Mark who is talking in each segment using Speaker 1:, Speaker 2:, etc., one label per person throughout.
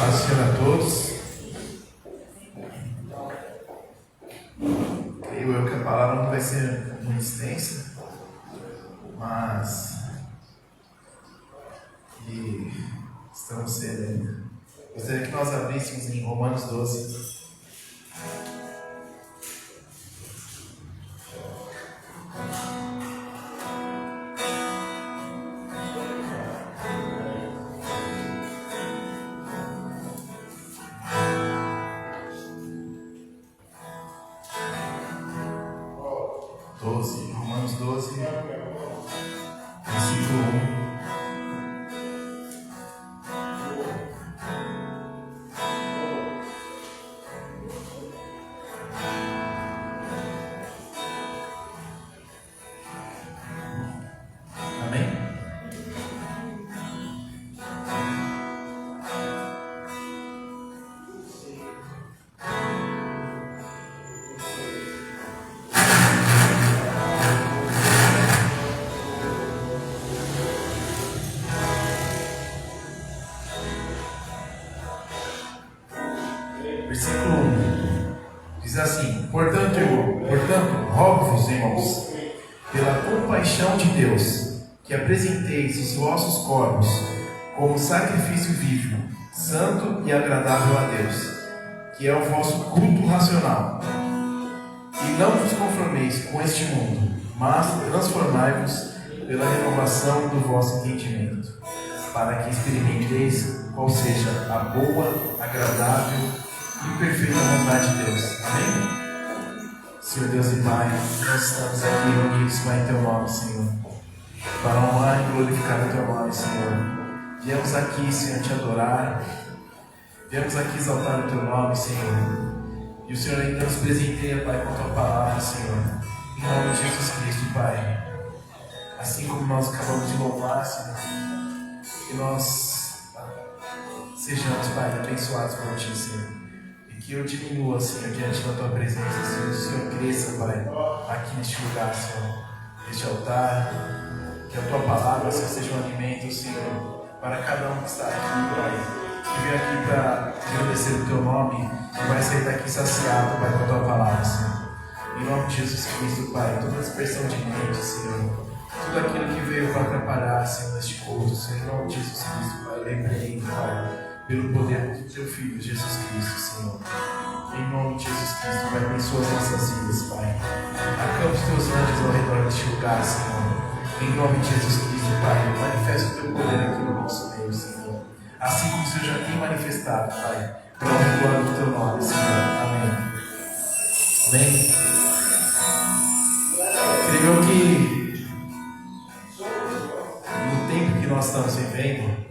Speaker 1: Paz do Senhor a todos. Creio eu que a palavra não vai ser muito extensa, mas estamos cedo ainda. Gostaria que nós abríssemos em Romanos 12. Romanos 12, versículo 1. Versículo 1 diz assim: Portanto, rogo-vos, irmãos, pela compaixão de Deus, que apresenteis os vossos corpos como sacrifício vivo, santo e agradável a Deus, que é o vosso culto racional. E não vos conformeis com este mundo, mas transformai-vos pela renovação do vosso entendimento, para que experimenteis qual seja a boa, agradável e perfeita vontade de Deus. Amém? Senhor Deus e Pai, nós estamos aqui reunidos, Pai, em Teu nome, Senhor, para honrar e glorificar o Teu nome, Senhor. Viemos aqui, Senhor, Te adorar. Viemos aqui exaltar o Teu nome, Senhor. E o Senhor ainda nos presenteia, Pai, com a Tua palavra, Senhor. Em nome de Jesus Cristo, Pai. Assim como nós acabamos de louvar, Senhor, que nós sejamos, Pai, abençoados por Ti, Senhor. Que eu diminua, Senhor, diante da Tua presença, Senhor. O Senhor cresça, Pai, aqui neste lugar, Senhor, neste altar. Que a Tua palavra, Senhor, seja um alimento, Senhor, para cada um que está aqui, Pai. Que veio aqui para agradecer o Teu nome e vai sair daqui saciado, Pai, com a Tua palavra, Senhor. Em nome de Jesus Cristo, Pai, toda dispersão de mente, Senhor, tudo aquilo que veio para atrapalhar, Senhor, neste culto, Senhor, em nome de Jesus Cristo, Pai, repreende, Pai, pelo poder do Teu Filho, Jesus Cristo, Senhor. Em nome de Jesus Cristo, Pai, abençoa as nossas vidas, Pai. Acampa os Teus anjos ao redor deste lugar, Senhor. Em nome de Jesus Cristo, Pai, manifesta o Teu poder aqui no nosso meio, Senhor. Assim como o Senhor já tem manifestado, Pai, para a glória do Teu nome, Senhor. Amém. Amém. Creio que no tempo que nós estamos vivendo,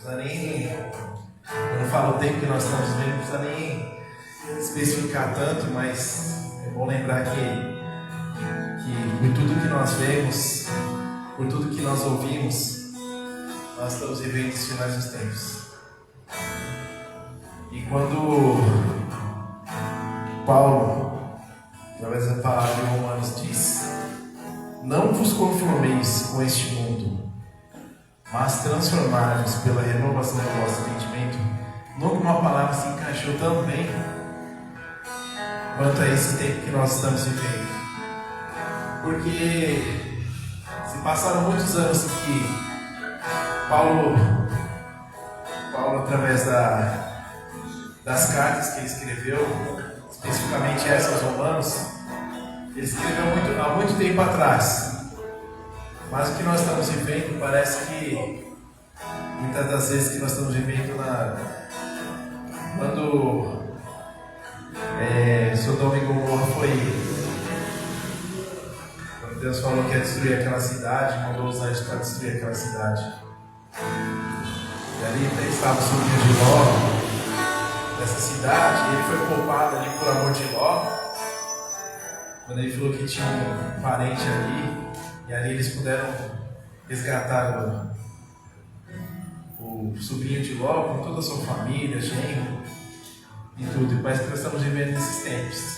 Speaker 1: eu não falo o tempo que nós estamos vivendo, não precisa nem especificar tanto, mas é bom lembrar que por tudo que nós vemos, por tudo que nós ouvimos, nós estamos vivendo os finais dos tempos. E quando Paulo, através da palavra de Romanos, diz: Não vos conformeis com este mundo, mas transformar-vos pela renovação do vosso entendimento, nunca uma palavra se encaixou tão bem quanto a esse tempo que nós estamos vivendo. Porque se passaram muitos anos que Paulo através das cartas que ele escreveu, especificamente essas Romanos, ele escreveu há muito tempo atrás. Mas o que nós estamos vivendo, parece que muitas das vezes que nós estamos vivendo quando Sodoma e Gomorra quando Deus falou que ia destruir aquela cidade, mandou os anjos para destruir aquela cidade. E ali estava o sobrinho de Ló dessa cidade, e ele foi poupado ali por amor de Ló, quando ele falou que tinha um parente ali. E ali eles puderam resgatar o sobrinho de Ló com toda a sua família, genro e tudo. Mas nós estamos vivendo nesses tempos.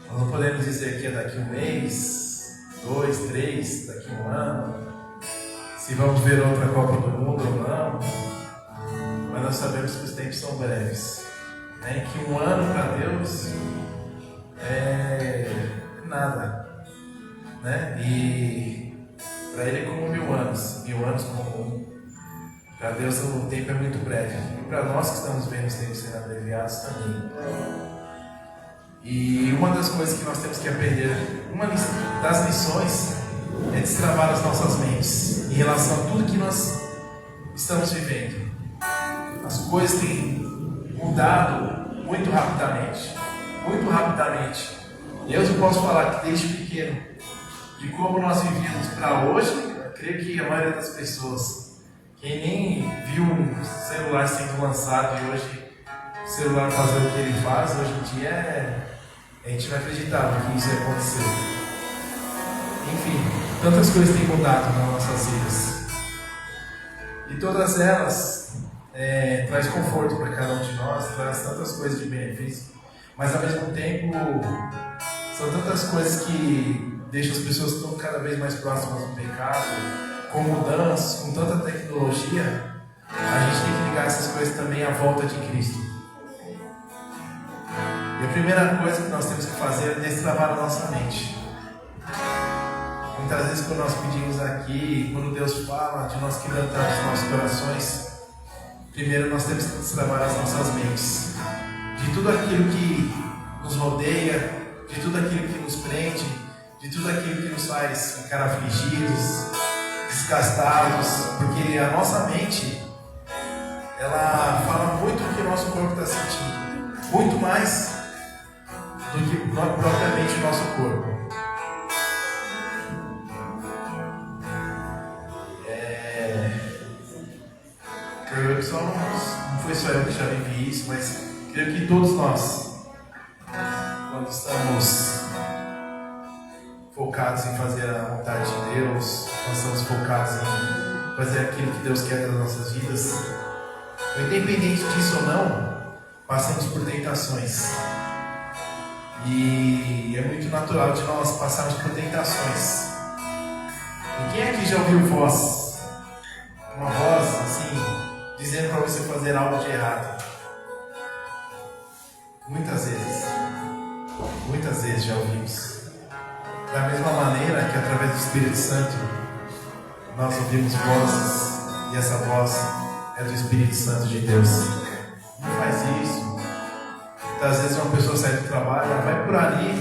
Speaker 1: Nós não podemos dizer que é daqui um mês, 2, 3, daqui um ano, se vamos ver outra Copa do Mundo ou não. mas nós sabemos que os tempos são breves, né? Que um ano para Deus é nada, né? E para Ele é como 1000 anos, 1000 anos como um. Para Deus o tempo é muito breve, e para nós que estamos vendo os tempos sendo abreviados também. E uma das coisas que nós temos que aprender, uma das lições, é destravar as nossas mentes em relação a tudo que nós estamos vivendo. As coisas têm mudado muito rapidamente, muito rapidamente. Eu posso falar que desde pequeno, de como nós vivíamos para hoje, eu creio que a maioria das pessoas, quem nem viu um celular sendo lançado e hoje o celular fazer o que ele faz, hoje em dia a gente não acreditava que isso ia acontecer. Enfim, tantas coisas têm mudado nas nossas vidas. E todas elas traz conforto para cada um de nós, traz tantas coisas de benefício, mas ao mesmo tempo são tantas coisas que deixam as pessoas tão cada vez mais próximas do pecado, com mudanças, com tanta tecnologia. A gente tem que ligar essas coisas também à volta de Cristo. E a primeira coisa que nós temos que fazer é destravar a nossa mente. Muitas vezes quando nós pedimos aqui, quando Deus fala de nós quebrantamos nossos corações, primeiro nós temos que destravar as nossas mentes. De tudo aquilo que nos rodeia, de tudo aquilo que nos prende, de tudo aquilo que nos faz ficar afligidos, desgastados, porque a nossa mente, ela fala muito do que o nosso corpo está sentindo, muito mais do que propriamente o nosso corpo. Não foi só eu que já vivi isso, mas creio que todos nós, quando estamos focados em fazer a vontade de Deus, nós estamos focados em fazer aquilo que Deus quer das nossas vidas, independente disso ou não, passamos por tentações. E é muito natural de nós passarmos por tentações. E quem aqui já ouviu voz? Uma voz assim, dizendo para você fazer algo de errado? Muitas vezes já ouvimos. Da mesma maneira que através do Espírito Santo nós ouvimos vozes, e essa voz é do Espírito Santo de Deus. Não faz isso. Muitas vezes uma pessoa sai do trabalho, ela vai por ali,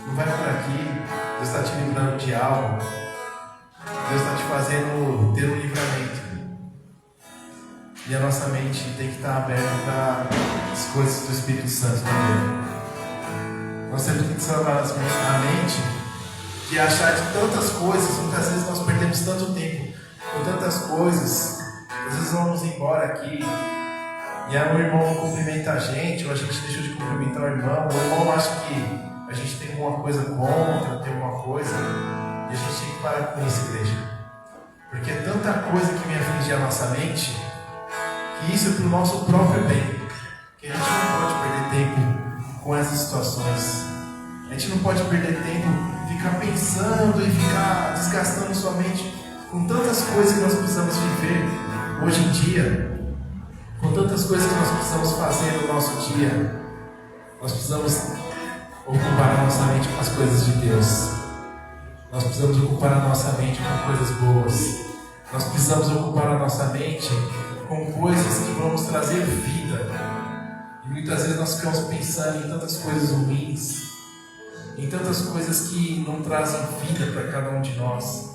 Speaker 1: não vai por aqui. Deus está te livrando de algo. Deus está te fazendo ter um livramento. E a nossa mente tem que estar aberta para as coisas do Espírito Santo também. Nós temos que destravar a mente de achar de tantas coisas. Muitas vezes nós perdemos tanto tempo com tantas coisas. Às vezes vamos embora aqui e aí o irmão não cumprimenta a gente, ou a gente deixou de cumprimentar o irmão acha que a gente tem alguma coisa contra, tem alguma coisa, e a gente tem que parar com isso, igreja. Porque é tanta coisa que vem afligir a nossa mente, que isso é para o nosso próprio bem, que a gente não pode perder tempo com essas situações. A gente não pode perder tempo ficar pensando e ficar desgastando sua mente com tantas coisas que nós precisamos viver hoje em dia, com tantas coisas que nós precisamos fazer no nosso dia. Nós precisamos ocupar a nossa mente com as coisas de Deus. Nós precisamos ocupar a nossa mente com coisas boas. Nós precisamos ocupar a nossa mente com coisas que vão nos trazer vida. E muitas vezes nós ficamos pensando em tantas coisas ruins, em tantas coisas que não trazem vida para cada um de nós.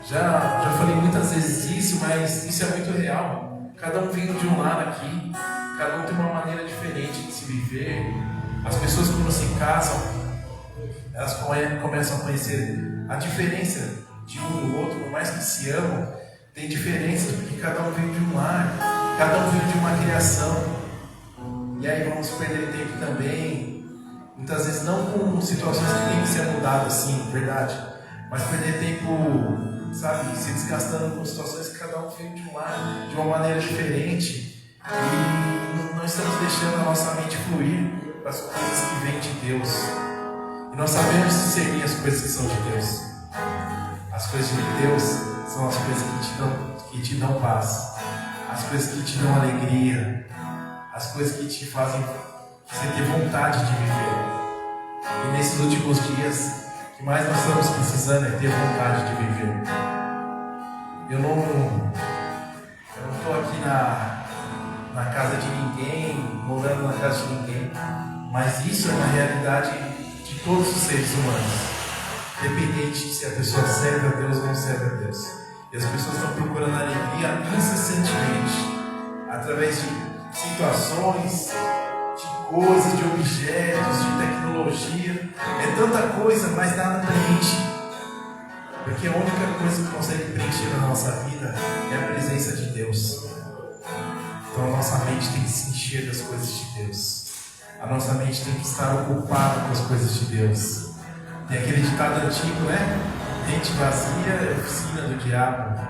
Speaker 1: Já falei muitas vezes isso, mas isso é muito real. Cada um vindo de um lado aqui, cada um tem uma maneira diferente de se viver. As pessoas quando se casam, elas começam a conhecer a diferença de um do outro, por mais que se amam, tem diferenças, porque cada um veio de um lar, cada um veio de uma criação. E aí vamos perder tempo também, muitas vezes não com situações que tem que ser mudadas, sim, verdade, mas perder tempo, sabe, se desgastando com situações que cada um veio de um lar, de uma maneira diferente, e não estamos deixando a nossa mente fluir para as coisas que vêm de Deus. E nós sabemos discernir as coisas que são de Deus. As coisas de Deus são as coisas que te dão paz. as coisas que te dão alegria, as coisas que te fazem você ter vontade de viver. E nesses últimos dias, o que mais nós estamos precisando é ter vontade de viver. Eu não estou aqui na casa de ninguém, morando na casa de ninguém, mas isso é uma realidade de todos os seres humanos, independente de se a pessoa serve a Deus ou não serve a Deus. E as pessoas estão procurando alegria incessantemente, através de situações, de coisas, de objetos, de tecnologia. É tanta coisa, mas nada preenche. Porque a única coisa que consegue preencher na nossa vida é a presença de Deus. Então a nossa mente tem que se encher das coisas de Deus. A nossa mente tem que estar ocupada com as coisas de Deus. Tem aquele ditado antigo, né? Mente vazia é oficina do diabo.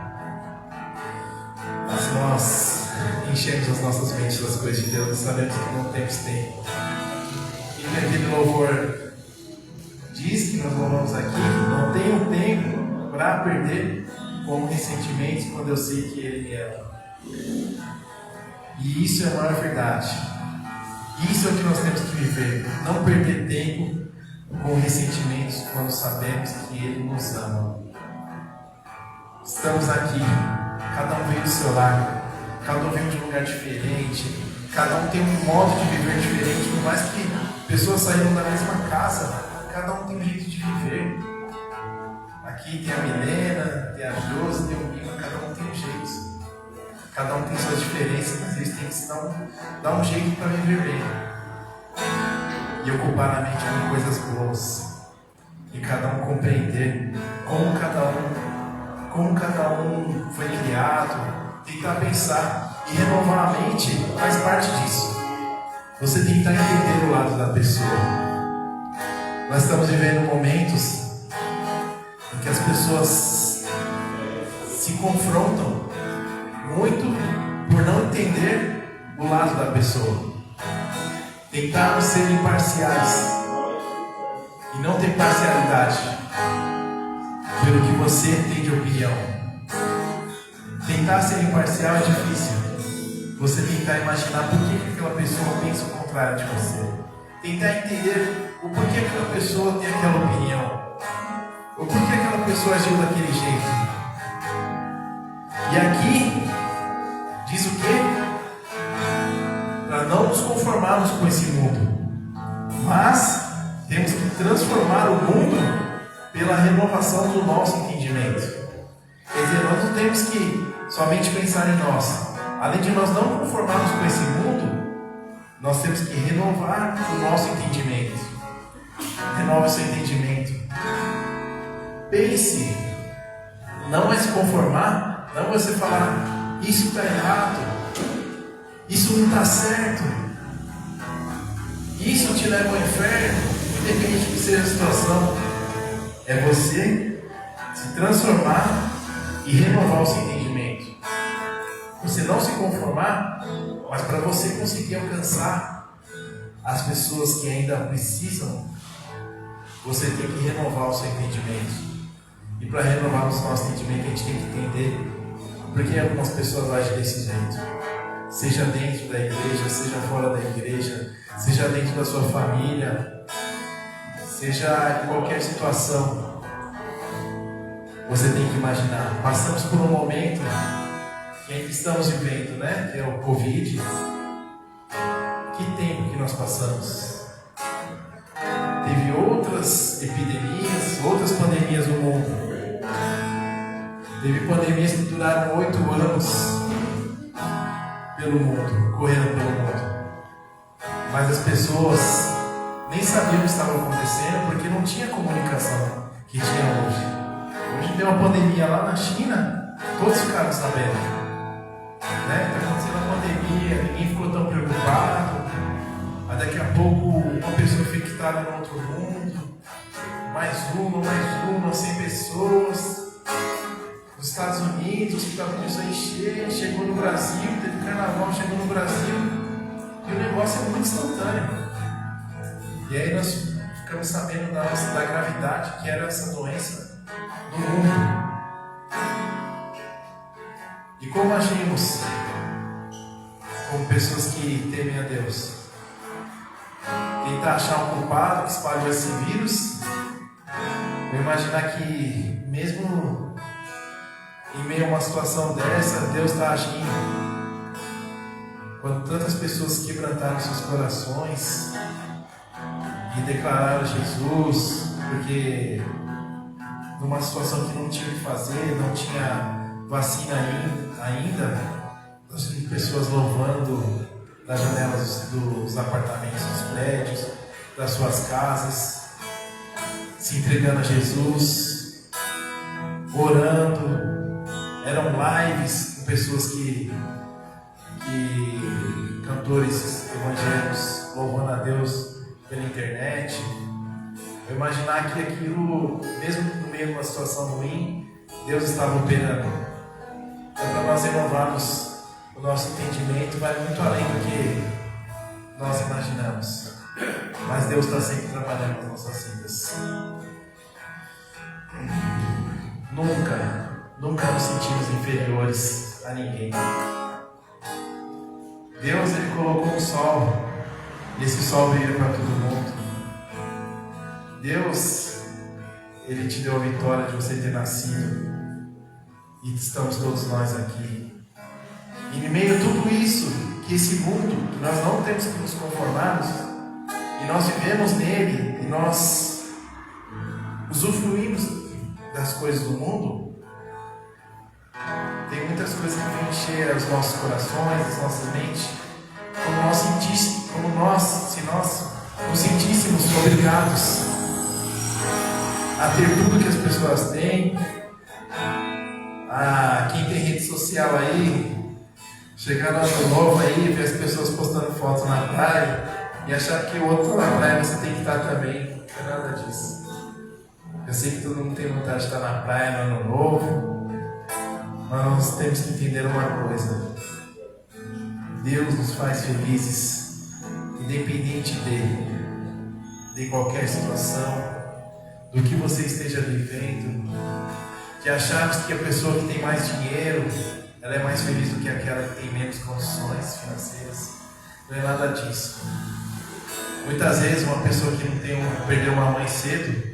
Speaker 1: Mas se nós enchemos as nossas mentes das coisas de Deus, nós sabemos que não temos tempo. E aquele louvor diz que nós louvamos aqui, não tenho tempo para perder com ressentimentos quando eu sei que Ele me ama. E isso é a maior verdade. Isso é o que nós temos que viver. Não perder tempo com ressentimentos quando sabemos que Ele nos ama. Estamos aqui, cada um veio do seu lar, cada um veio de um lugar diferente, cada um tem um modo de viver diferente, por mais que pessoas saíram da mesma casa, cada um tem um jeito de viver. Aqui tem a Milena, tem a Josi, tem o Lima, cada um tem um jeito. Cada um tem suas diferenças, mas eles têm que se dar um jeito para viver bem. E ocupar a mente com coisas boas. E cada um compreender como cada um foi criado. Tentar pensar e renovar a mente faz parte disso. Você tentar entender o lado da pessoa. Nós estamos vivendo momentos em que as pessoas se confrontam muito por não entender o lado da pessoa. Tentar ser imparciais e não ter parcialidade pelo que você tem de opinião. Tentar ser imparcial é difícil. Você tentar imaginar por que aquela pessoa pensa o contrário de você. Tentar entender o porquê aquela pessoa tem aquela opinião. O porquê aquela pessoa agiu daquele jeito. E aqui diz o quê? Para não nos conformarmos com esse mundo, mas temos que transformar o mundo pela renovação do nosso entendimento. Quer dizer, nós não temos que somente pensar em nós. Além de nós não conformarmos com esse mundo, nós temos que renovar o nosso entendimento. Renova o seu entendimento. Pense, não é se conformar, não é você falar, isso está errado, isso não está certo, isso te leva ao inferno, independente de que seja a situação. É você se transformar e renovar o seu entendimento. Você não se conformar, mas para você conseguir alcançar as pessoas que ainda precisam, você tem que renovar o seu entendimento. E para renovar o nosso entendimento, a gente tem que entender por que algumas pessoas agem desse jeito. Seja dentro da igreja, seja fora da igreja, seja dentro da sua família, seja em qualquer situação. Você tem que imaginar, passamos por um momento que ainda estamos vivendo, né? Que é o Covid. Que tempo que nós passamos. Teve outras epidemias, outras pandemias no mundo. Teve pandemias que duraram 8 anos pelo mundo, correndo pelo mundo. Mas as pessoas nem sabiam o que estava acontecendo porque não tinha comunicação que tinha hoje. Hoje tem uma pandemia lá na China, todos ficaram sabendo. Está acontecendo uma pandemia, ninguém ficou tão preocupado. Mas daqui a pouco uma pessoa infectada no outro mundo, mais uma, 100 pessoas. Nos Estados Unidos, o hospital começou a encher, chegou no Brasil, teve carnaval, chegou no Brasil, e o negócio é muito instantâneo. E aí nós ficamos sabendo da gravidade que era essa doença no mundo. E como agimos tentar achar um culpado que espalhou esse vírus. Vou imaginar que mesmo em meio a uma situação dessa, Deus está agindo. Quando tantas pessoas quebrantaram seus corações e declararam Jesus, porque numa situação que não tinha o que fazer, não tinha vacina ainda, nós vimos pessoas louvando das janelas dos apartamentos, dos prédios, das suas casas, se entregando a Jesus, orando. Eram lives com pessoas cantores evangélicos louvando a Deus pela internet. Eu imaginar que aquilo, mesmo no meio de uma situação ruim, Deus estava operando. Então, para nós renovarmos o nosso entendimento, vai muito além do que nós imaginamos. Mas Deus está sempre trabalhando nas nossas vidas. Nunca nos sentimos inferiores a ninguém. Deus, Ele colocou um sol, e esse sol brilha para todo mundo. Deus, Ele te deu a vitória de você ter nascido, e estamos todos nós aqui. E em meio a tudo isso, que esse mundo, que nós não temos que nos conformarmos, e nós vivemos nele, e nós usufruímos das coisas do mundo, tem muitas coisas que vêm encher os nossos corações, as nossas mentes, se nós nos sentíssemos obrigados a ter tudo que as pessoas têm. Quem tem rede social aí, chegar no ano novo aí, ver as pessoas postando fotos na praia e achar que o outro na praia você tem que estar também. Não é nada disso. Eu sei que todo mundo tem vontade de estar na praia no ano novo, mas nós temos que entender uma coisa: Deus nos faz felizes, independente de qualquer situação, do que você esteja vivendo, de acharmos que a pessoa que tem mais dinheiro, ela é mais feliz do que aquela que tem menos condições financeiras. Não é nada disso. Muitas vezes uma pessoa que perdeu uma mãe cedo,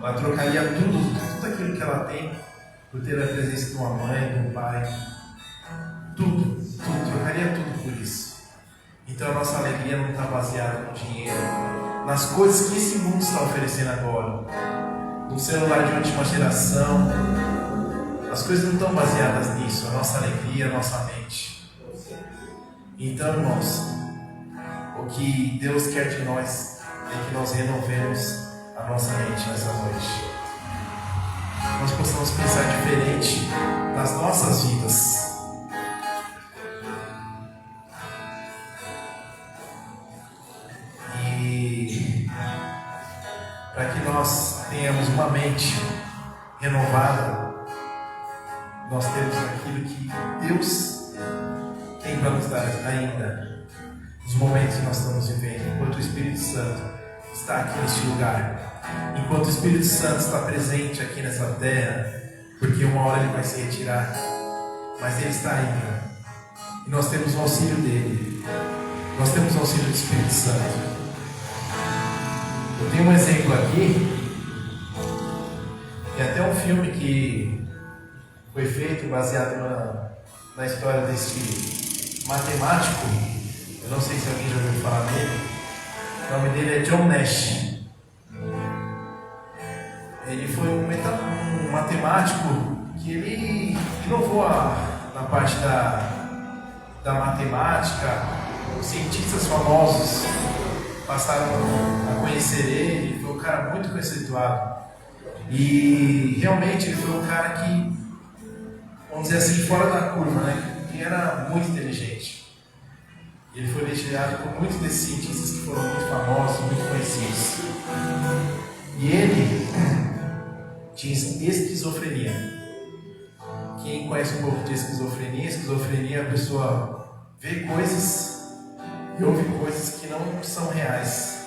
Speaker 1: ela trocaria tudo aquilo que ela tem por ter a presença de uma mãe, de um pai. Tudo, trocaria tudo por isso. Então a nossa alegria não está baseada no dinheiro, nas coisas que esse mundo está oferecendo agora, no celular de última geração. As coisas não estão baseadas nisso, a nossa alegria, a nossa mente. Então, irmãos, o que Deus quer de nós é que nós renovemos a nossa mente nessa noite. Nós possamos pensar diferente nas nossas vidas. E para que nós tenhamos uma mente renovada, nós temos aquilo que Deus tem para nos dar ainda, nos momentos que nós estamos vivendo, enquanto o Espírito Santo está aqui neste lugar. Enquanto o Espírito Santo está presente aqui nessa terra, porque uma hora ele vai se retirar, mas ele está ainda, e nós temos o auxílio dele, nós temos o auxílio do Espírito Santo. Eu tenho um exemplo aqui, e até um filme que foi feito baseado na história deste matemático. Eu não sei se alguém já ouviu falar nele. O nome dele é John Nash. Ele foi um matemático que ele inovou na parte da matemática. Os cientistas famosos passaram a conhecer ele. Foi um cara muito conceituado. E realmente ele foi um cara que, vamos dizer assim, fora da curva, né? Ele era muito inteligente. Ele foi elogiado por muitos desses cientistas que foram muito famosos, muito conhecidos. E ele tinha esquizofrenia. Quem conhece um pouco de esquizofrenia é a pessoa vê coisas e ouve coisas que não são reais.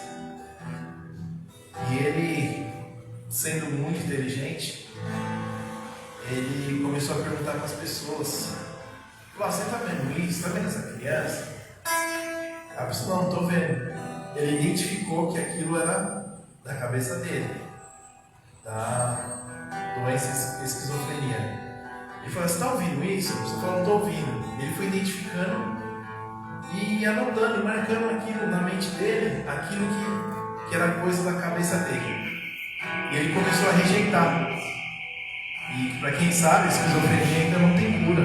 Speaker 1: E ele, sendo muito inteligente, ele começou a perguntar para as pessoas: você está vendo isso? Está vendo essa criança? A pessoa: não, estou vendo. ele identificou que aquilo era da cabeça dele, da doença esquizofrenia. Ele falou: você está ouvindo isso? Você falou: não estou ouvindo. Ele foi identificando e anotando, marcando aquilo na mente dele, aquilo que era coisa da cabeça dele. E ele começou a rejeitar. E para quem sabe, a esquizofrenia ainda não tem cura.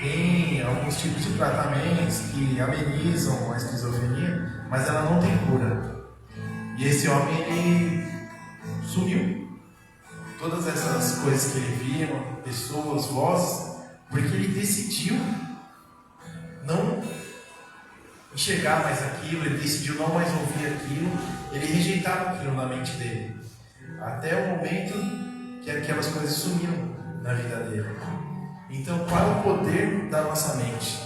Speaker 1: Tem alguns tipos de tratamentos que amenizam a esquizofrenia, mas ela não tem cura. E esse homem, ele sumiu. Todas essas coisas que ele via, pessoas, vozes, porque ele decidiu não enxergar mais aquilo, ele decidiu não mais ouvir aquilo, ele rejeitava aquilo na mente dele. Até o momento que aquelas coisas sumiram na vida dele. Então, qual é o poder da nossa mente?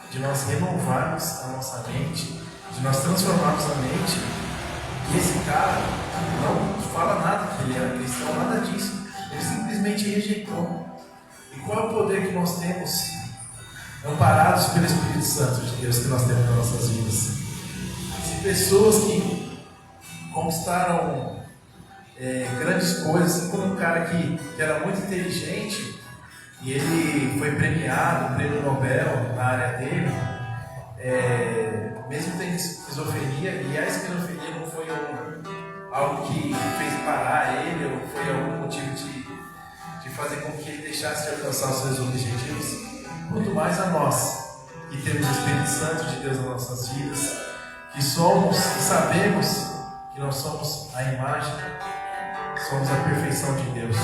Speaker 1: De nós renovarmos a nossa mente, de nós transformarmos a mente. E esse cara não fala nada que ele era cristão, nada disso. Ele simplesmente rejeitou. E qual é o poder que nós temos, amparados pelo Espírito Santo de Deus, que nós temos nas nossas vidas? Se pessoas que conquistaram grandes coisas, assim como um cara que era muito inteligente, e ele foi premiado, prêmio Nobel na área dele, mesmo tendo esquizofrenia, e a esquizofrenia não foi algo que fez parar ele, ou foi algum motivo de fazer com que ele deixasse de alcançar os seus objetivos, quanto mais a nós, que temos o Espírito Santo de Deus nas nossas vidas, que somos e sabemos que nós somos a imagem, somos a perfeição de Deus.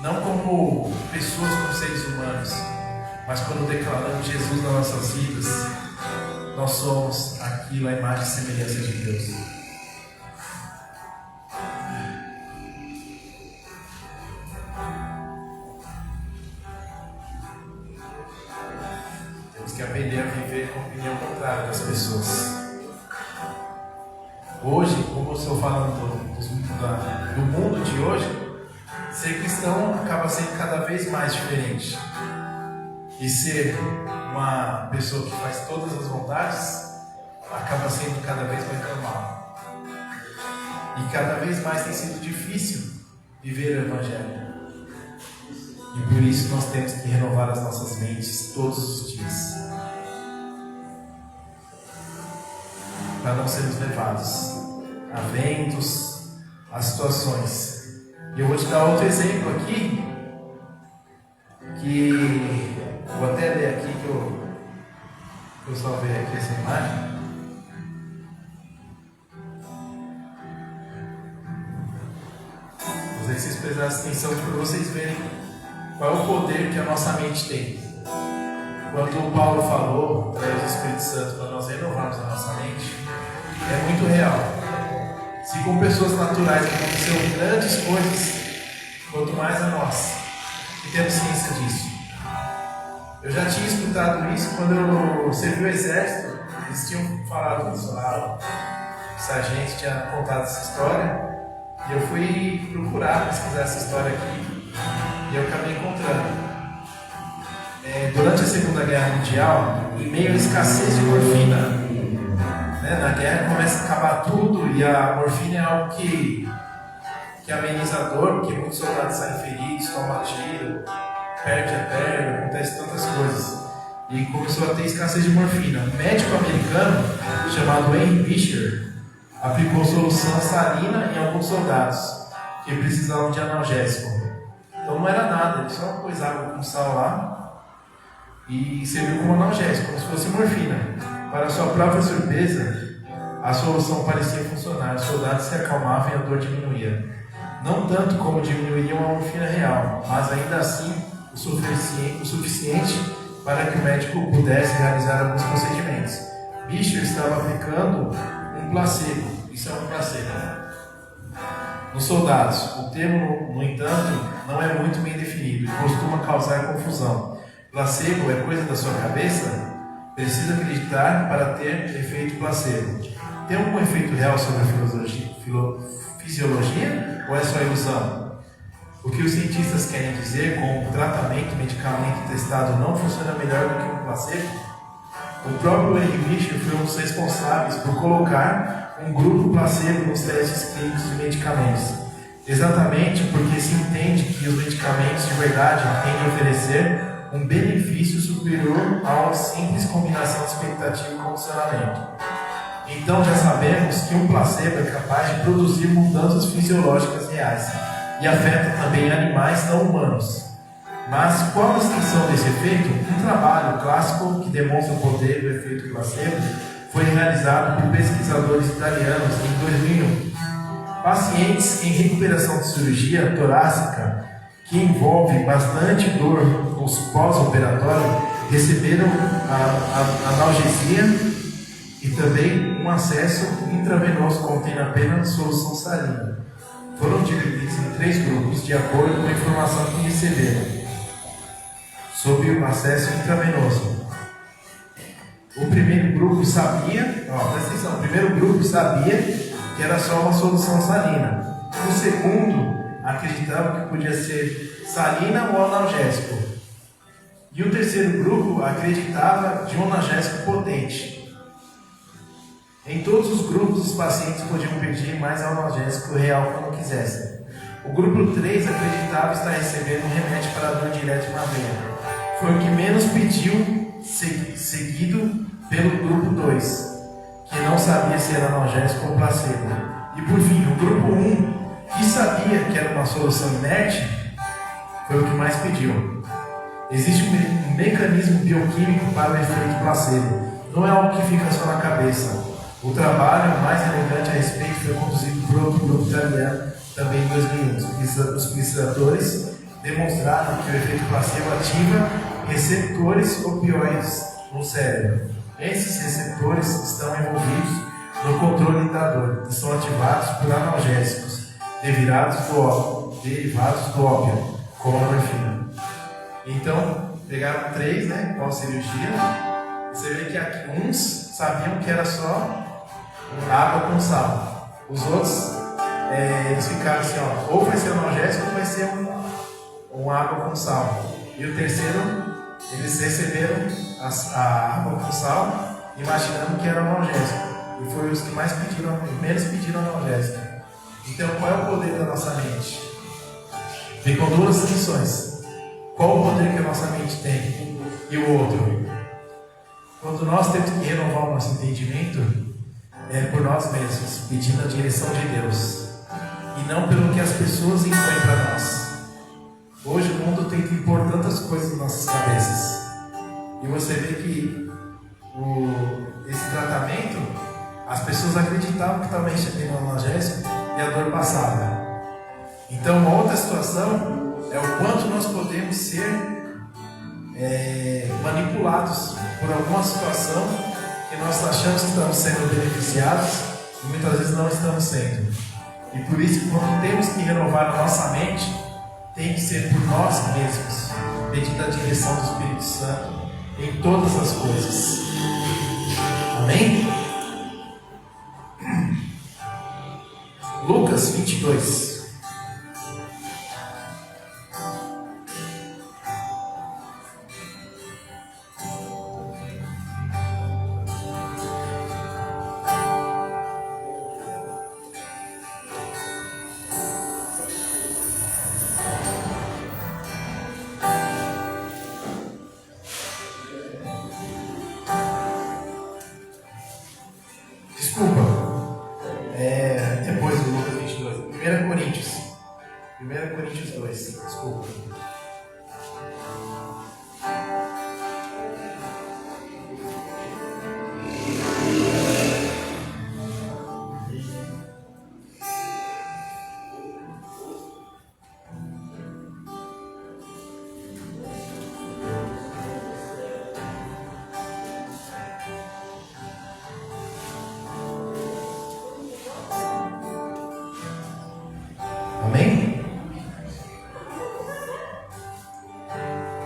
Speaker 1: Não como pessoas, como seres humanos, mas quando declaramos Jesus nas nossas vidas, nós somos aquilo, a imagem e semelhança de Deus. Temos que aprender a viver com a opinião contrária das pessoas. Hoje, como eu estou falando do mundo de hoje, ser cristão acaba sendo cada vez mais diferente. E ser uma pessoa que faz todas as vontades acaba sendo cada vez mais normal. E cada vez mais tem sido difícil viver o Evangelho. E por isso nós temos que renovar as nossas mentes todos os dias, para não sermos levados a ventos, a situações. E eu vou te dar outro exemplo aqui, que vou até ler aqui, que eu salvei aqui essa imagem. Gostaria que vocês prestassem atenção para vocês verem qual é o poder que a nossa mente tem. Quando o Paulo falou, através do Espírito Santo, para nós renovarmos a nossa mente, é muito real. Se com pessoas naturais aconteceram grandes coisas, quanto mais a nós, que temos ciência disso. Eu já tinha escutado isso quando eu servi o exército. Eles tinham falado isso lá, o sargento tinha contado essa história, e eu fui procurar pesquisar essa história aqui, e eu acabei encontrando. Durante a Segunda Guerra Mundial, em meio à escassez de morfina, na guerra começa a acabar tudo, e a morfina é algo que é amenizador, porque muitos soldados saem feridos, tomam tiro, perde a perna, acontece tantas coisas. E começou a ter escassez de morfina. Um médico americano chamado Henry Beecher aplicou solução salina em alguns soldados que precisavam de analgésico. Então não era nada, ele só pôs água com sal lá e serviu como analgésico, como se fosse morfina. Para sua própria surpresa, a solução parecia funcionar, os soldados se acalmavam e a dor diminuía. Não tanto como diminuiria uma morfina real, mas ainda assim o suficiente para que o médico pudesse realizar alguns procedimentos. Beecher estava aplicando um placebo. Isso é um placebo. Nos soldados, o termo, no entanto, não é muito bem definido e costuma causar confusão. Placebo é coisa da sua cabeça? Precisa acreditar para ter efeito placebo. Tem algum efeito real sobre a fisiologia ou é só ilusão? O que os cientistas querem dizer com o tratamento, medicamento testado não funciona melhor do que um placebo? O próprio Henry Fisher foi um dos responsáveis por colocar um grupo placebo nos testes clínicos de medicamentos. Exatamente porque se entende que os medicamentos de verdade têm de oferecer um benefício superior a uma simples combinação de expectativa e condicionamento. Então já sabemos que um placebo é capaz de produzir mudanças fisiológicas reais e afeta também animais não humanos. Mas qual a extensão desse efeito? Um trabalho clássico que demonstra o poder do efeito placebo foi realizado por pesquisadores italianos em 2001. Pacientes em recuperação de cirurgia torácica, que envolve bastante dor nos pós-operatórios, receberam a analgesia e também um acesso intravenoso contendo apenas solução salina. Foram divididos em 3 grupos de acordo com a informação que receberam sobre o acesso intravenoso. O primeiro grupo sabia, presta atenção, o primeiro grupo sabia que era só uma solução salina. O segundo acreditava que podia ser salina ou analgésico. E o terceiro grupo acreditava de um analgésico potente. Em todos os grupos, os pacientes podiam pedir mais analgésico real como quisessem. O grupo 3 acreditava estar recebendo um remédio para dor direto na veia. Foi o que menos pediu, seguido pelo grupo 2, que não sabia se era analgésico ou placebo. E por fim, o grupo 1, que sabia que era uma solução inerte, foi o que mais pediu. Existe um mecanismo bioquímico para o efeito placebo. Não é algo que fica só na cabeça. O trabalho mais relevante a respeito foi conduzido por outro grupo italiano, também em 2001. Os pesquisadores demonstraram que o efeito placebo ativa receptores opioides no cérebro. Esses receptores estão envolvidos no controle da dor e são ativados por analgésicos derivados do ópio, como a morfina. Então, pegaram 3, pós-cirurgia, e você vê que aqui, uns sabiam que era só água com sal. Os outros, eles ficaram assim, ou vai ser analgésico ou vai ser uma água com sal. E o terceiro, eles receberam a água com sal, imaginando que era analgésico. E foi os que menos pediram analgésico. Então, qual é o poder da nossa mente? Ficam 2 lições. Qual o poder que a nossa mente tem? E o outro? Quando nós temos que renovar o nosso entendimento, é por nós mesmos, pedindo a direção de Deus, e não pelo que as pessoas impõem para nós. Hoje o mundo tenta impor tantas coisas nas nossas cabeças, e você vê que esse tratamento, as pessoas acreditavam que estava recebendo analgésico e a dor passava. Então, uma outra situação é o quanto nós podemos ser manipulados por alguma situação que nós achamos que estamos sendo beneficiados e muitas vezes não estamos sendo. E por isso, quando temos que renovar a nossa mente, tem que ser por nós mesmos, pedindo a direção do Espírito Santo em todas as coisas. Amém? Lucas 22. Depois do Lucas 22. 1 Coríntios 2. Desculpa. Amém?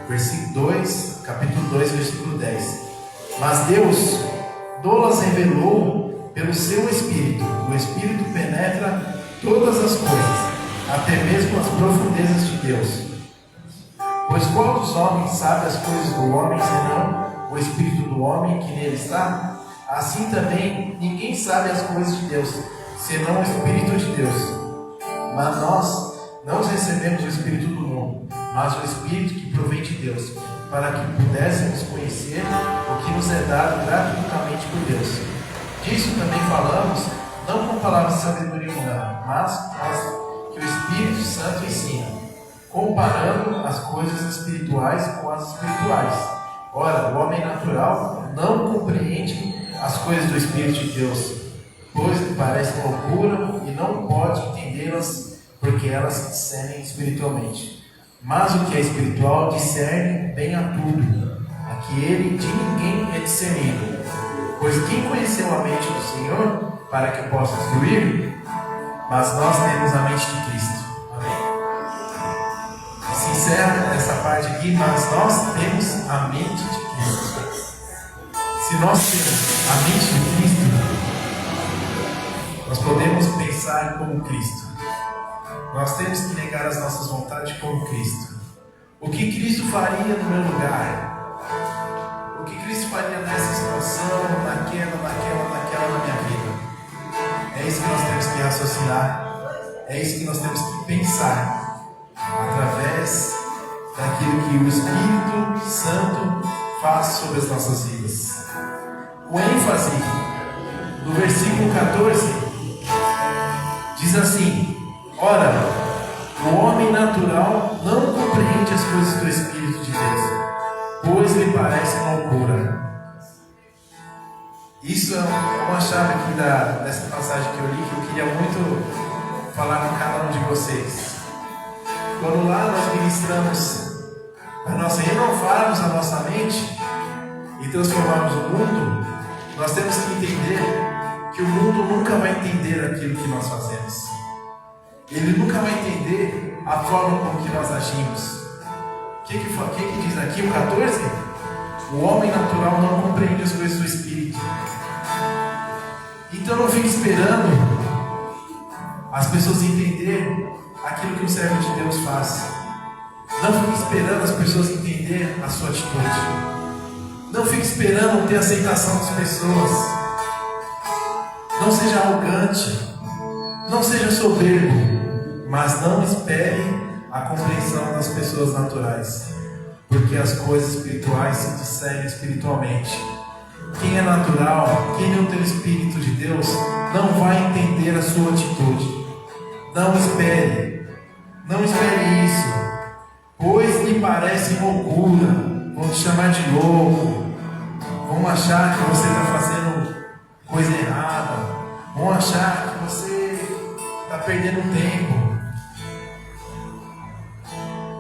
Speaker 1: Versículo 2, capítulo 2, versículo 10. Mas Deus nos revelou pelo seu Espírito. O Espírito penetra todas as coisas, até mesmo as profundezas de Deus. Pois qual dos homens sabe as coisas do homem, senão o espírito do homem que nele está, assim também ninguém sabe as coisas de Deus, senão o Espírito de Deus. Mas nós não recebemos o Espírito do mundo, mas o Espírito que provém de Deus, para que pudéssemos conhecer o que nos é dado gratuitamente por Deus. Disso também falamos, não com palavras de sabedoria humana, mas que o Espírito Santo ensina, comparando as coisas espirituais com as espirituais. Ora, o homem natural não compreende as coisas do Espírito de Deus, pois lhe parecem loucura e não pode entendê-las, porque elas se discernem espiritualmente. Mas o que é espiritual discerne bem a tudo, aquele de ninguém é discernido. Pois quem conheceu a mente do Senhor para que possa instruir? Mas nós temos a mente de Cristo. Amém. Se encerra essa parte aqui, mas nós temos a mente de Cristo. Se nós temos a mente de Cristo, nós podemos pensar como Cristo. Nós temos que negar as nossas vontades como Cristo. O que Cristo faria no meu lugar? O que Cristo faria nessa situação, naquela na minha vida? É isso que nós temos que raciocinar. É isso que nós temos que pensar. Através daquilo que o Espírito Santo faz sobre as nossas vidas. O ênfase do versículo 14 diz assim: ora, o homem natural não compreende as coisas do Espírito de Deus, pois lhe parece loucura. Isso é uma chave aqui dessa passagem que eu li, que eu queria muito falar com cada um de vocês. Quando lá nós ministramos para nós renovarmos a nossa mente e transformarmos o mundo, nós temos que entender que o mundo nunca vai entender aquilo que nós fazemos. Ele nunca vai entender a forma como que nós agimos. O que diz aqui o 14? O homem natural não compreende as coisas do Espírito. Então não fique esperando as pessoas entenderem aquilo que o servo de Deus faz. Não fique esperando as pessoas entenderem a sua atitude. Não fique esperando ter aceitação das pessoas. Não seja arrogante. Não seja soberbo. Mas não espere a compreensão das pessoas naturais. Porque as coisas espirituais se discernem espiritualmente. Quem é natural, quem não tem o Espírito de Deus, não vai entender a sua atitude. Não espere. Não espere isso. Pois lhe parece loucura. Vão te chamar de louco. Vão achar que você está fazendo coisa errada. Vão achar que você está perdendo tempo.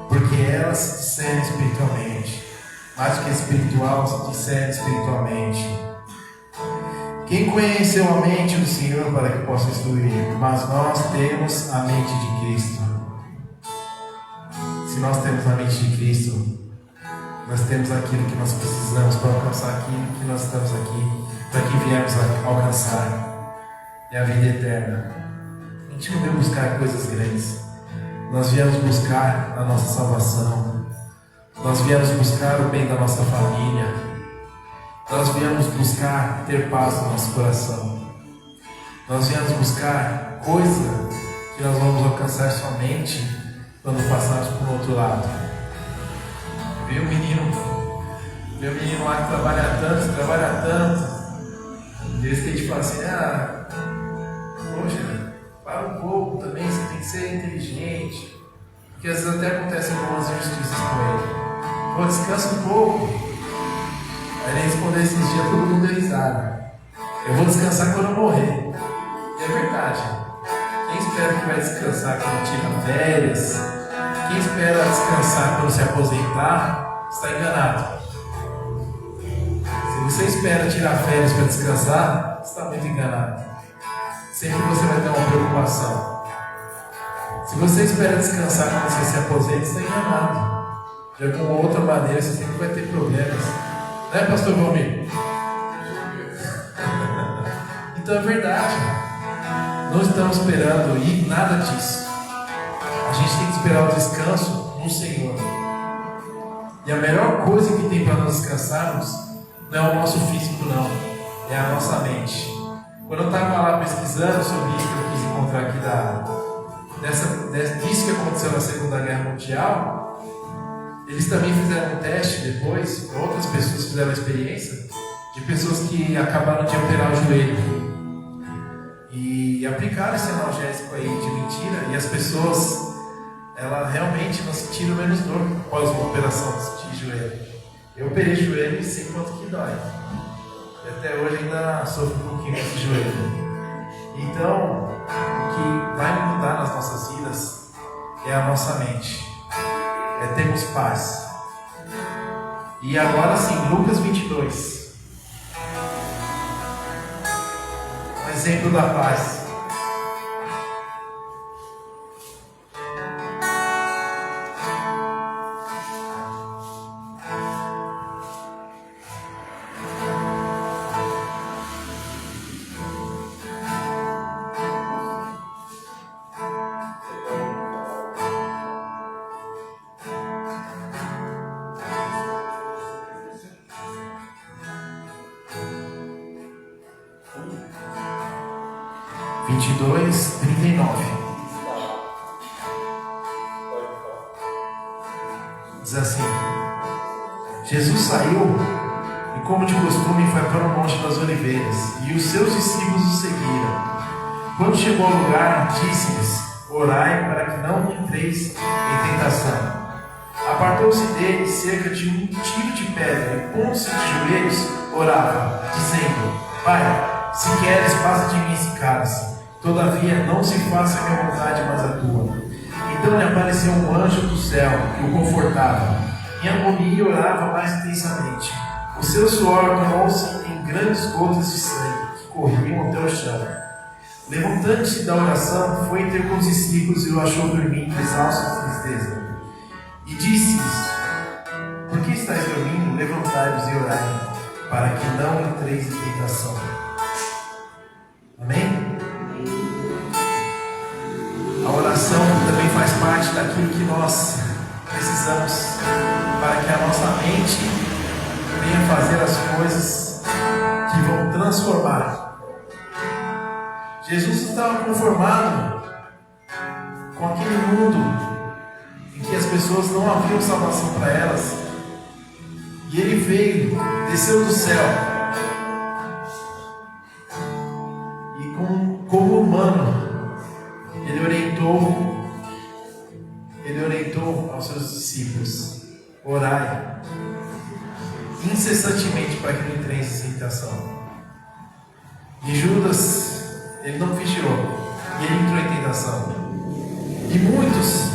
Speaker 1: Porque elas se discernem espiritualmente. Mais do que espiritual, se discerne espiritualmente. Quem conheceu a mente do Senhor para que possa instruir? Mas nós temos a mente de Cristo. Se nós temos a mente de Cristo, nós temos aquilo que nós precisamos para alcançar aquilo que nós estamos aqui, para que viemos a alcançar. É a vida eterna. A gente não veio buscar coisas grandes. Nós viemos buscar a nossa salvação. Nós viemos buscar o bem da nossa família. Nós viemos buscar ter paz no nosso coração. Nós viemos buscar coisa que nós vamos alcançar somente quando passarmos para o outro lado. Vê o menino lá que trabalha tanto. Deus que a gente fala assim, poxa, para um pouco também, você tem que ser inteligente. Porque às vezes até acontecem algumas injustiças com ele. Pô, descansa um pouco. Aí ele respondeu esses dias, todo mundo deu risada. Eu vou descansar quando eu morrer. E é verdade. Quem espera que vai descansar quando tira férias, quem espera descansar quando se aposentar, está enganado. Se você espera tirar férias para descansar, você está muito enganado. Sempre você vai ter uma preocupação. Se você espera descansar quando você se aposenta, você está enganado. De alguma outra maneira, você sempre vai ter problemas. Né, pastor Valmir? Então é verdade. Não estamos esperando ir nada disso. A gente tem que esperar o descanso no Senhor. E a melhor coisa que tem para nós descansarmos não é o nosso físico, não, é a nossa mente. Quando eu estava lá pesquisando sobre isso, que eu quis encontrar aqui disso que aconteceu na Segunda Guerra Mundial, eles também fizeram um teste depois, outras pessoas fizeram a experiência, de pessoas que acabaram de operar o joelho e aplicaram esse analgésico aí de mentira, e as pessoas, elas realmente não sentiram menos dor após uma operação de joelho. Eu operei joelho e sei quanto que dói. E até hoje ainda sofro um pouquinho desse joelho. Então, o que vai mudar nas nossas vidas é a nossa mente. É termos paz. E agora sim, Lucas 22. Um exemplo da paz. Dois, 39. Diz assim: Jesus saiu e, como de costume, foi para o Monte das Oliveiras, e os seus discípulos o seguiram. Quando chegou ao lugar, disse-lhes: orai para que não entreis em tentação. Apartou-se dele cerca de um tiro de pedra e, pondo-se de joelhos, orava, dizendo: Pai, se queres, passa de mim esse cálice. Todavia, não se faça a minha vontade, mas a tua. Então lhe apareceu um anjo do céu que o confortava. Em agonia orava mais intensamente. O seu suor tornou-se em grandes gotas de sangue que corriam até o chão. Levantando-se da oração, foi ter com os discípulos e o achou dormindo, exausto de tristeza. E disse-lhes: por que estáis dormindo? Levantai-vos e orai, para que não entreis em tentação. Amém? A oração também faz parte daquilo que nós precisamos para que a nossa mente venha fazer as coisas que vão transformar. Jesus estava conformado com aquele mundo em que as pessoas não haviam salvação para elas, e Ele veio, desceu do céu e como humano Ele orientou aos seus discípulos: orai incessantemente para que não entreis em tentação. E Judas, ele não vigiou, e ele entrou em tentação. E muitos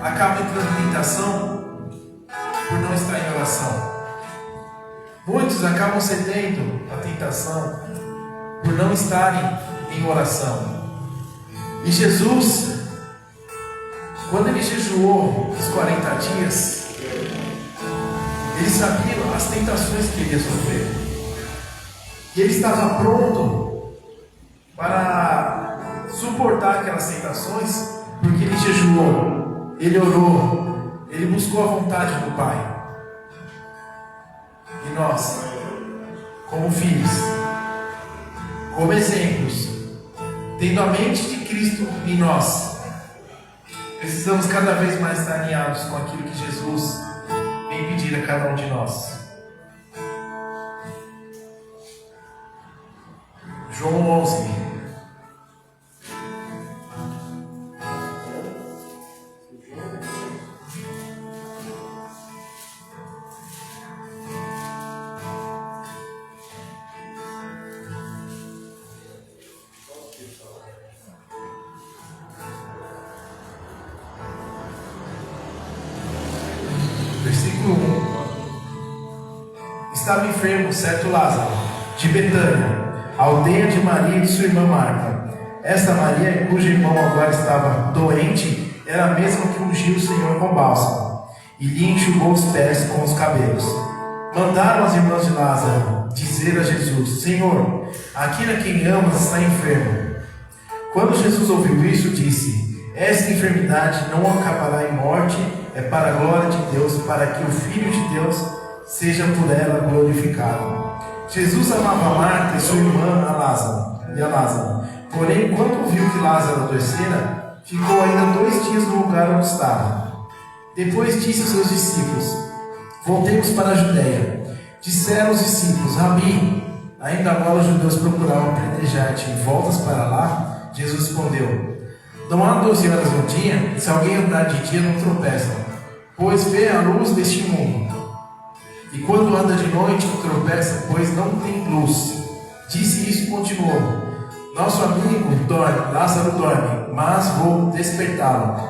Speaker 1: acabam entrando em tentação por não estar em oração. Muitos acabam cedendo à tentação por não estarem em oração. E Jesus, quando ele jejuou os 40 dias, ele sabia as tentações que ele ia sofrer. E ele estava pronto para suportar aquelas tentações, porque ele jejuou, ele orou, ele buscou a vontade do Pai. E nós, como filhos, como exemplos, tendo a mente de Cristo em nós, precisamos cada vez mais estar alinhados com aquilo que Jesus vem pedir a cada um de nós. João 11. Versículo 1. Estava enfermo certo Lázaro, de Betânia, a aldeia de Maria e de sua irmã Marta. Esta Maria, cujo irmão agora estava doente, era a mesma que ungiu o Senhor com bálsamo, e lhe enxugou os pés com os cabelos. Mandaram as irmãs de Lázaro dizer a Jesus: Senhor, aquele a quem amas está enfermo. Quando Jesus ouviu isso, disse: esta enfermidade não acabará em morte, é para a glória de Deus, para que o Filho de Deus seja por ela glorificado. Jesus amava Marta e sua irmã a Lázaro. Porém, quando viu que Lázaro adoecera, ficou ainda 2 dias no lugar onde estava. Depois disse aos seus discípulos: voltemos para a Judéia. Disseram os discípulos: Rabi, ainda agora os judeus procuravam apedrejar-te, e voltas para lá? Jesus respondeu: não há 12 horas no dia, se alguém andar de dia não tropeça, pois vê a luz deste mundo. E quando anda de noite tropeça, pois não tem luz. Disse isso e continuou: nosso amigo dorme, Lázaro dorme, mas vou despertá-lo.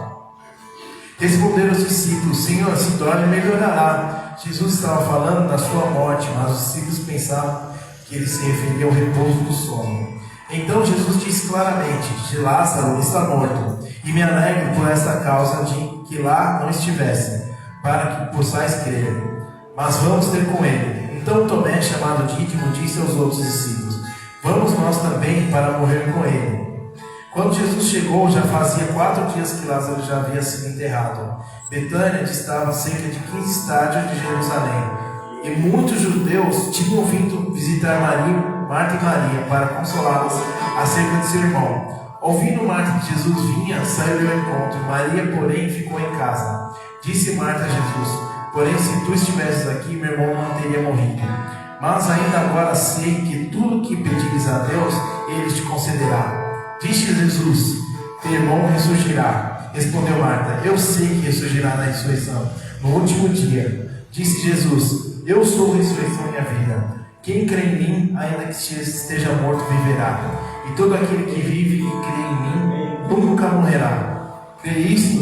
Speaker 1: Responderam os discípulos: Senhor, se dorme, melhorará. Jesus estava falando da sua morte, mas os discípulos pensavam que ele se referia ao repouso do sono. Então Jesus disse claramente: de Lázaro está morto, e me alegro por esta causa de que lá não estivesse, para que possais crer. Mas vamos ter com ele. Então Tomé, chamado Dídimo, disse aos outros discípulos: vamos nós também para morrer com ele. Quando Jesus chegou, já fazia 4 dias que Lázaro já havia sido enterrado. Betânia distava cerca de 15 estádios de Jerusalém, e muitos judeus tinham vindo visitar Marta e Maria para consolá-las acerca de seu irmão. Ouvindo Marta que Jesus vinha, saiu ao encontro. Maria, porém, ficou em casa. Disse Marta a Jesus: porém, se tu estivesses aqui, meu irmão não teria morrido. Mas ainda agora sei que tudo que pedires a Deus, Ele te concederá. Disse Jesus: teu irmão ressurgirá. Respondeu Marta: eu sei que ressurgirá na ressurreição, no último dia. Disse Jesus: eu sou a ressurreição e a vida. Quem crê em mim, ainda que esteja morto, viverá. E todo aquele que vive e crê em mim, nunca morrerá. Crê isto?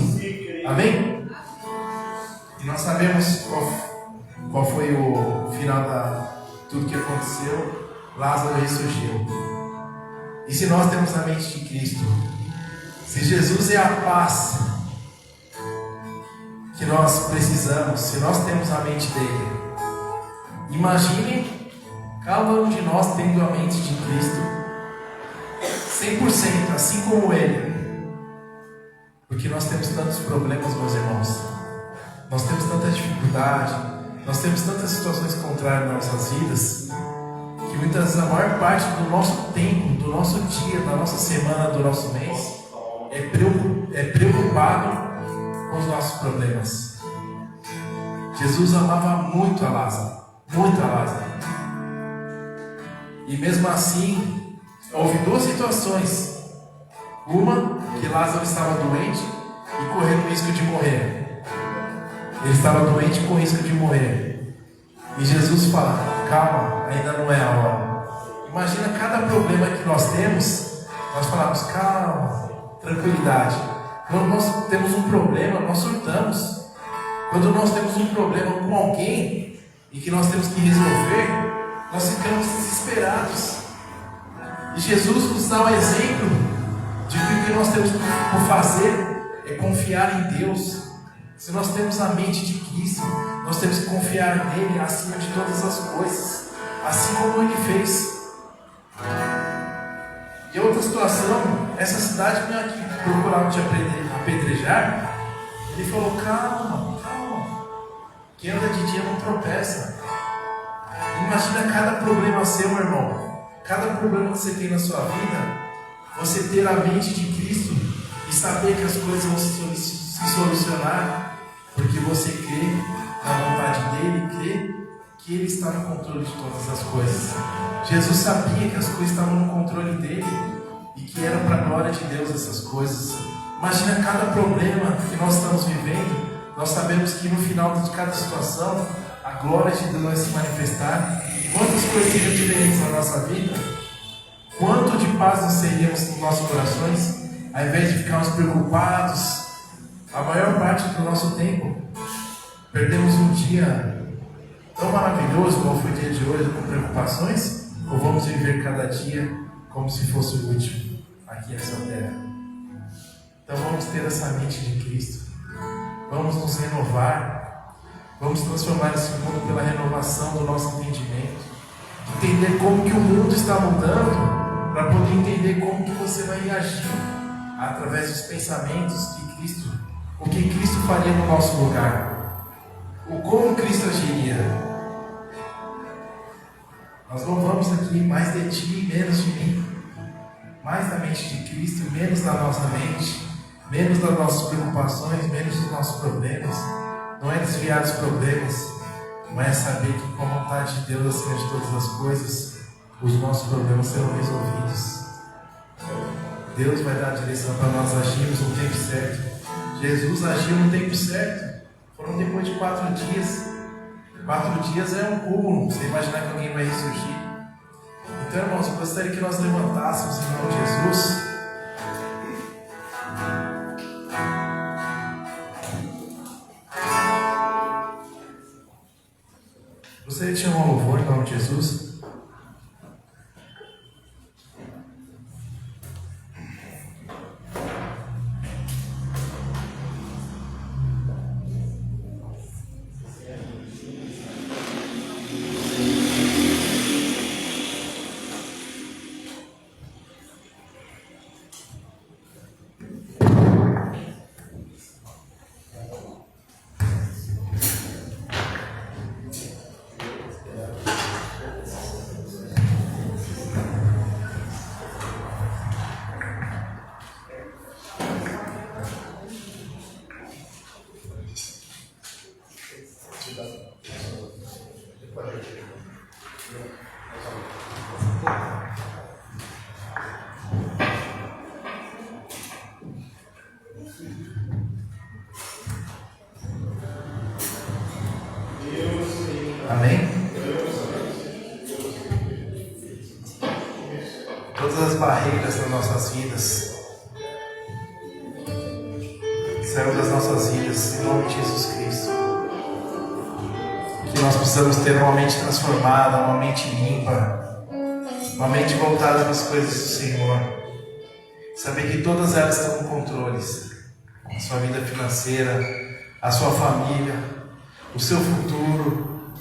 Speaker 1: Amém? E nós sabemos qual foi o final de tudo que aconteceu. Lázaro ressurgiu. E se nós temos a mente de Cristo, se Jesus é a paz que nós precisamos, se nós temos a mente dele, imagine cada um de nós tendo a mente de Cristo 100%, assim como ele. Porque nós temos tantos problemas, meus irmãos, nós temos tanta dificuldade, nós temos tantas situações contrárias nas nossas vidas, que muitas vezes a maior parte do nosso tempo, do nosso dia, da nossa semana, do nosso mês, é preocupado com os nossos problemas. Jesus amava muito a Lázaro, muito a Lázaro. E mesmo assim, houve 2 situações. Uma, que Lázaro estava doente e correndo risco de morrer. Ele estava doente com risco de morrer. E Jesus fala: calma, ainda não é a hora. Imagina cada problema que nós temos, nós falamos: calma, tranquilidade. Quando nós temos um problema, nós surtamos. Quando nós temos um problema com alguém e que nós temos que resolver, nós ficamos desesperados. E Jesus nos dá um exemplo de que o que nós temos por fazer é confiar em Deus. Se nós temos a mente de Cristo, nós temos que confiar nele acima de todas as coisas, assim como ele fez. E outra situação, essa cidade vinha aqui procurar te apedrejar. Ele falou: calma, calma, quem anda de dia não tropeça. Imagina cada problema seu, meu irmão, cada problema que você tem na sua vida, você ter a mente de Cristo e saber que as coisas vão se solucionar, porque você crê na vontade dele, crê que ele está no controle de todas as coisas. Jesus sabia que as coisas estavam no controle dele e que era para a glória de Deus essas coisas. Imagina cada problema que nós estamos vivendo. Nós sabemos que no final de cada situação a glória de Deus vai se manifestar. Quantas coisas seriam diferentes na nossa vida? Quanto de paz nós teríamos nos nossos corações, ao invés de ficarmos preocupados a maior parte do nosso tempo. Perdemos um dia tão maravilhoso como foi o dia de hoje, com preocupações, ou vamos viver cada dia como se fosse o último aqui nessa terra? Então vamos ter essa mente de Cristo, vamos nos renovar, vamos transformar esse mundo pela renovação do nosso entendimento, entender como que o mundo está mudando, para poder entender como que você vai reagir através dos pensamentos de Cristo, o que Cristo faria no nosso lugar, o como Cristo agiria. Nós louvamos aqui mais de Ti e menos de mim. Mais da mente de Cristo e menos da nossa mente. Menos das nossas preocupações, menos dos nossos problemas. Não é desviar os problemas, mas é saber que com a vontade de Deus acima de todas as coisas, os nossos problemas serão resolvidos. Deus vai dar a direção para nós agirmos no tempo certo. Jesus agiu no tempo certo. Foram depois de 4 dias. 4 dias é um cúmulo. Você imaginar que alguém vai ressurgir. Então, irmãos, eu gostaria que nós levantássemos em nome de Jesus. Gostaria de chamar o louvor em nome de Jesus. Amém? Todas as barreiras das nossas vidas saiam das nossas vidas em nome de Jesus Cristo. Que nós precisamos ter uma mente transformada, uma mente limpa, uma mente voltada para as coisas do Senhor. Saber que todas elas estão no controle. A sua vida financeira, a sua família, o seu futuro,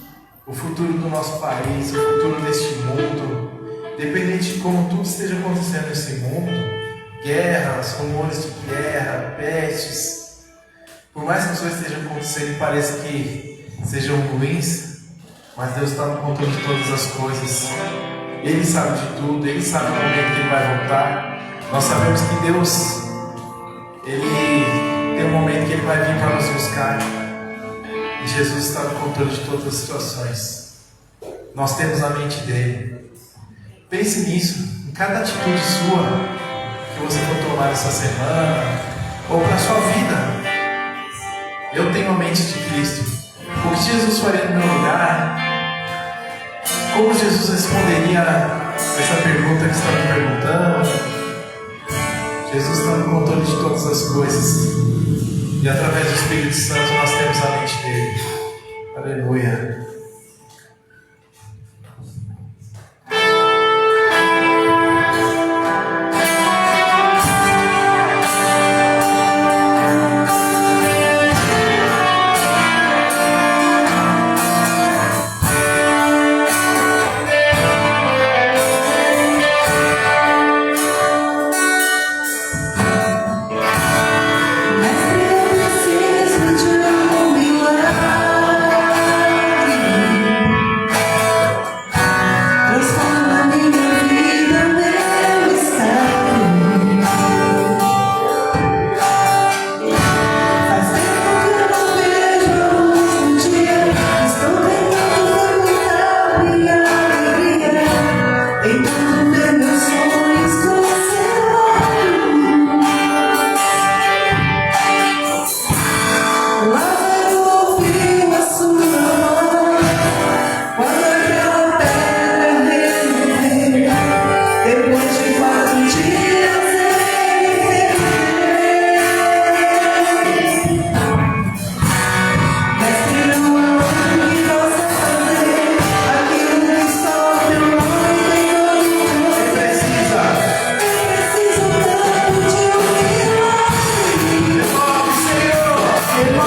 Speaker 1: o futuro do nosso país, o futuro deste mundo, dependente de como tudo esteja acontecendo nesse mundo, guerras, rumores de guerra, pestes, por mais que as coisas estejam acontecendo e pareça que sejam ruins, mas Deus está no controle de todas as coisas. Ele sabe de tudo, Ele sabe o momento que Ele vai voltar. Nós sabemos que Deus, Ele tem um momento que Ele vai vir para nos buscar. Jesus está no controle de todas as situações. Nós temos a mente dele. Pense nisso, em cada atitude sua que você for tomar essa semana ou para a sua vida. Eu tenho a mente de Cristo. O que Jesus faria no meu lugar? Como Jesus responderia essa pergunta que está me perguntando? Jesus está no controle de todas as coisas. E através do Espírito Santo nós temos a mente dele. Aleluia.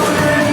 Speaker 1: Senhor.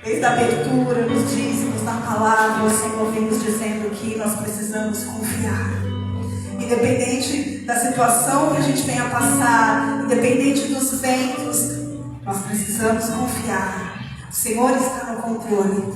Speaker 2: Desde a abertura, nos dízimos, na palavra, o Senhor vem nos dizendo que nós precisamos confiar. Independente da situação que a gente venha passar, independente dos ventos, nós precisamos confiar. O Senhor está no controle.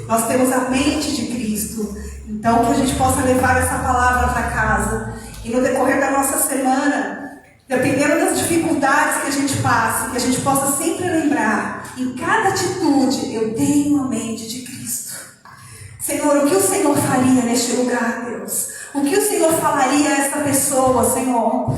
Speaker 2: Nós temos a mente de Cristo. Então, que a gente possa levar essa palavra para casa. E no decorrer da nossa semana, dependendo das dificuldades que a gente passe, que a gente possa sempre lembrar, em cada atitude, eu tenho a mente de Cristo. Senhor, o que o Senhor faria neste lugar, Deus? O que o Senhor falaria a essa pessoa, Senhor?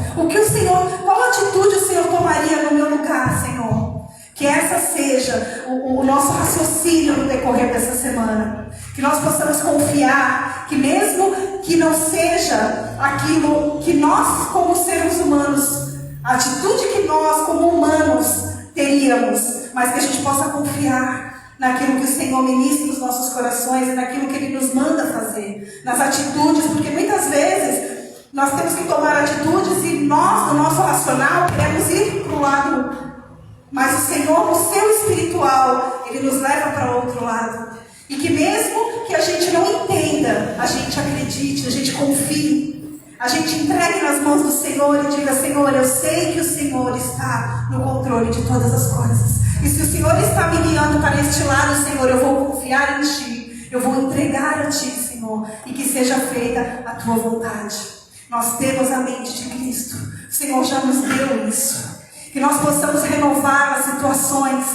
Speaker 2: Qual atitude o Senhor tomaria no meu lugar, Senhor? Que essa seja o nosso raciocínio no decorrer dessa semana. Que nós possamos confiar que mesmo que não seja aquilo que nós como seres humanos, a atitude que nós como humanos teríamos, mas que a gente possa confiar naquilo que o Senhor ministra nos nossos corações e naquilo que Ele nos manda fazer, nas atitudes, porque muitas vezes nós temos que tomar atitudes e nós, no nosso racional, queremos ir para o lado, mas o Senhor, no seu espiritual, Ele nos leva para outro lado. E que mesmo que a gente não entenda, a gente acredite, a gente confie, a gente entregue nas mãos do Senhor e diga: Senhor, eu sei que o Senhor está no controle de todas as coisas. E se o Senhor está me guiando para este lado, Senhor, eu vou confiar em Ti. Eu vou entregar a Ti, Senhor. E que seja feita a Tua vontade. Nós temos a mente de Cristo. O Senhor já nos deu isso. Que nós possamos renovar as situações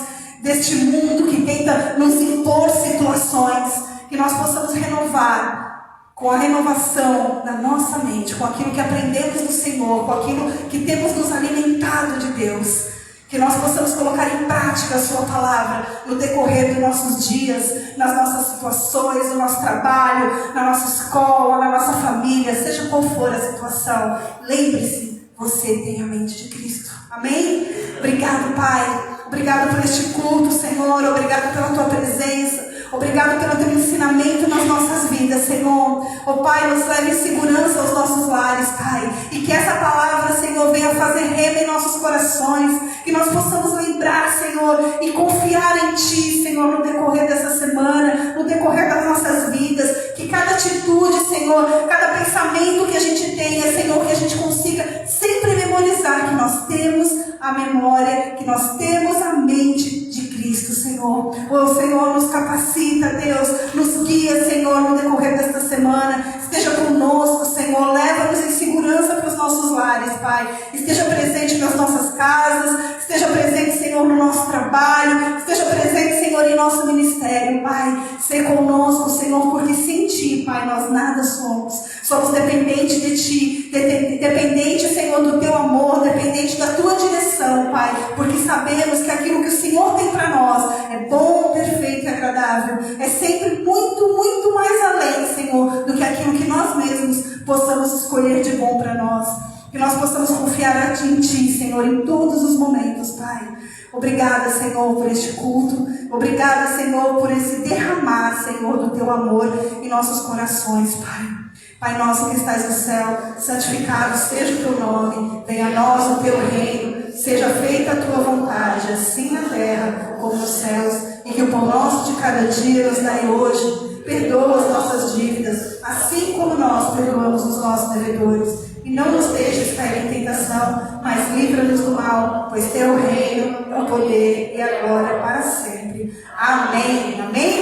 Speaker 2: deste mundo que tenta nos impor situações. Que nós possamos renovar com a renovação da nossa mente, com aquilo que aprendemos do Senhor, com aquilo que temos nos alimentado de Deus. Que nós possamos colocar em prática a Sua palavra no decorrer dos nossos dias, nas nossas situações, no nosso trabalho, na nossa escola, na nossa família, seja qual for a situação. Lembre-se, você tem a mente de Cristo. Amém? Obrigado, Pai. Obrigado por este culto, Senhor. Obrigado pela Tua presença. Obrigado pelo Teu ensinamento nas nossas vidas, Senhor. Oh, Pai, nos leve em segurança aos nossos lares, Pai. E que essa palavra, Senhor, venha fazer rema em nossos corações. Que nós possamos lembrar, Senhor, e confiar em Ti, Senhor, no decorrer dessa semana, no decorrer das nossas vidas. Que cada atitude, Senhor, cada pensamento que a gente tenha, Senhor, que a gente consiga sempre memorizar que nós temos a memória, que nós temos a mente de Cristo, Senhor. O Senhor nos capacita, Deus, nos guia, Senhor, no decorrer desta semana. Esteja conosco, Senhor, leva-nos em segurança para os nossos lares, Pai. Esteja presente nas nossas casas, esteja presente, Senhor, no nosso trabalho, esteja presente, Senhor, em nosso ministério, Pai. Seja conosco, Senhor, porque sem Ti, Pai, nós nada somos. Somos dependentes de Ti, dependentes, Senhor, do Teu amor, dependentes da Tua direção, Pai, porque sabemos que aquilo que o Senhor tem para nós é bom, perfeito e agradável. É sempre muito, muito mais além, Senhor, do que aquilo que nós mesmos possamos escolher de bom para nós. Que nós possamos confiar em Ti, Senhor, em todos os momentos, Pai. Obrigada, Senhor, por este culto. Obrigada, Senhor, por esse derramar, Senhor, do Teu amor em nossos corações, Pai. Pai nosso que estás no céu, santificado seja o Teu nome. Venha a nós o Teu reino. Seja feita a Tua vontade, assim na terra como nos céus. E que o pão nosso de cada dia nos dai hoje. Perdoa as nossas dívidas, assim como nós perdoamos os nossos devedores. E não nos deixes cair em tentação, mas livra-nos do mal, pois Teu reino, o poder e a glória para sempre. Amém. Amém.